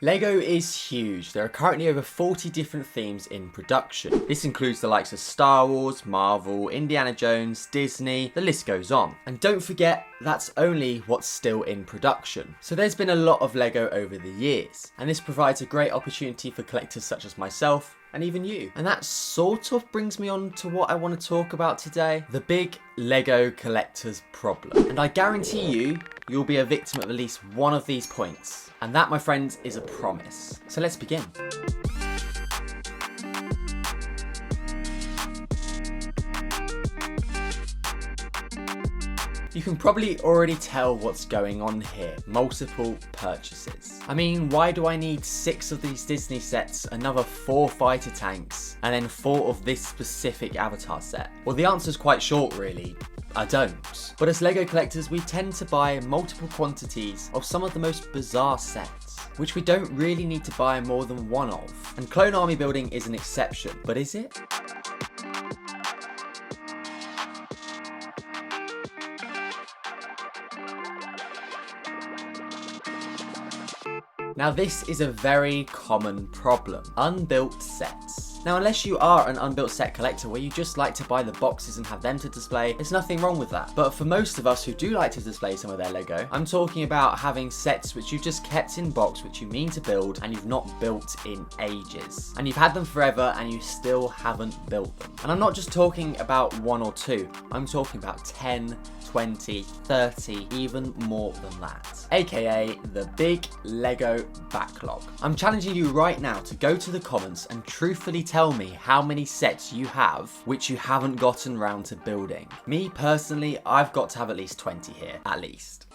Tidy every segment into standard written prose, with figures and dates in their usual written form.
Lego is huge. There are currently over 40 different themes in production. This includes the likes of Star Wars, Marvel, Indiana Jones, Disney, the list goes on. And don't forget, that's only what's still in production. So there's been a lot of Lego over the years, and this provides a great opportunity for collectors such as myself, and even you. And that sort of brings me on to what I want to talk about today, the big Lego collector's problem. And I guarantee you'll be a victim of at least one of these points. And that, my friends, is a promise. So let's begin. You can probably already tell what's going on here. Multiple purchases. I mean, why do I need 6 of these Disney sets, another 4 fighter tanks, and then 4 of this specific Avatar set? Well, the answer's quite short, really. I don't. But as Lego collectors, we tend to buy multiple quantities of some of the most bizarre sets, which we don't really need to buy more than one of. And clone army building is an exception, but is it? Now this is a very common problem, unbuilt sets. Now unless you are an unbuilt set collector where you just like to buy the boxes and have them to display, there's nothing wrong with that. But for most of us who do like to display some of their Lego, I'm talking about having sets which you've just kept in box, which you mean to build and you've not built in ages. And you've had them forever and you still haven't built them. And I'm not just talking about 1 or 2, I'm talking about 10, 20, 30, even more than that. AKA the big Lego backlog. I'm challenging you right now to go to the comments and truthfully tell me how many sets you have which you haven't gotten round to building. Me personally, I've got to have at least 20 here, at least.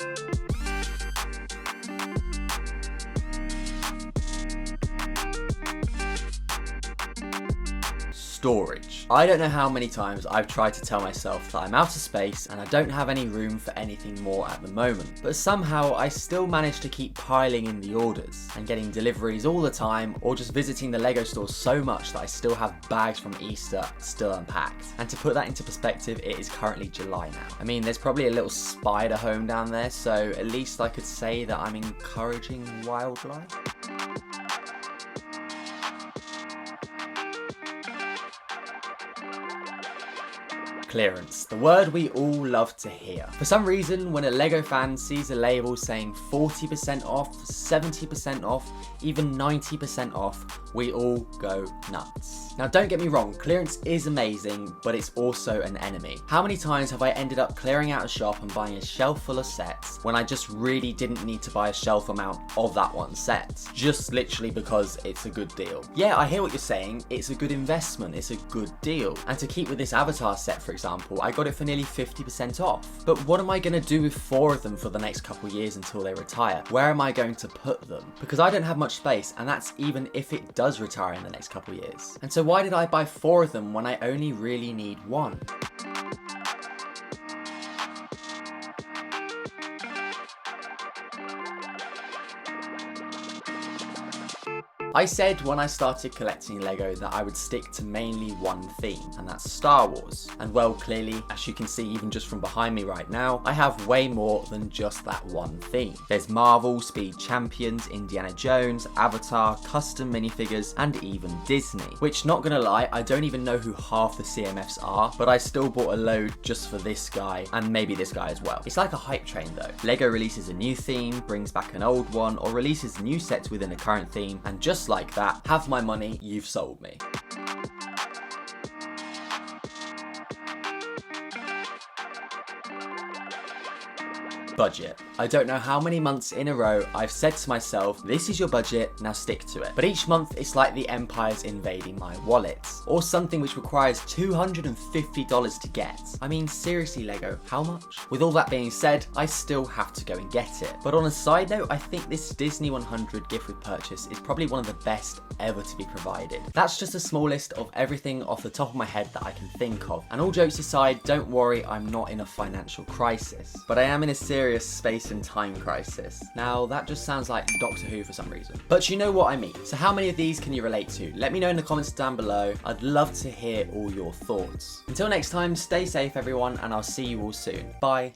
Storage. I don't know how many times I've tried to tell myself that I'm out of space and I don't have any room for anything more at the moment, but somehow I still manage to keep piling in the orders and getting deliveries all the time, or just visiting the Lego stores so much that I still have bags from Easter still unpacked. And to put that into perspective, it is currently July now. I mean, there's probably a little spider home down there, so at least I could say that I'm encouraging wildlife. Clearance, the word we all love to hear. For some reason, when a Lego fan sees a label saying 40% off, 70% off, even 90% off, we all go nuts. Now don't get me wrong, clearance is amazing, but it's also an enemy. How many times have I ended up clearing out a shop and buying a shelf full of sets when I just really didn't need to buy a shelf amount of that one set, just literally because it's a good deal. Yeah, I hear what you're saying, it's a good investment, it's a good deal. And to keep with this Avatar set, for example, I got it for nearly 50% off. But what am I going to do with 4 of them for the next couple years until they retire? Where am I going to put them? Because I don't have much space, and that's even if it does retire in the next couple years. And so why did I buy 4 of them when I only really need 1? I said when I started collecting Lego that I would stick to mainly one theme, and that's Star Wars. And well, clearly, as you can see even just from behind me right now, I have way more than just that one theme. There's Marvel, Speed Champions, Indiana Jones, Avatar, custom minifigures, and even Disney. Which, not gonna lie, I don't even know who half the CMFs are, but I still bought a load just for this guy, and maybe this guy as well. It's like a hype train though. Lego releases a new theme, brings back an old one, or releases new sets within a current theme, and just like that, have my money, you've sold me. Budget. I don't know how many months in a row I've said to myself, this is your budget, now stick to it. But each month it's like the Empire's invading my wallet, or something which requires $250 to get. I mean, seriously Lego, how much? With all that being said, I still have to go and get it. But on a side note, I think this Disney 100 gift with purchase is probably one of the best ever to be provided. That's just a small list of everything off the top of my head that I can think of. And all jokes aside, don't worry, I'm not in a financial crisis, but I am in a serious space and time crisis. Now that just sounds like Doctor Who for some reason, but you know what I mean. So how many of these can you relate to? Let me know in the comments down below. I'd love to hear all your thoughts. Until next time, stay safe everyone, and I'll see you all soon. Bye.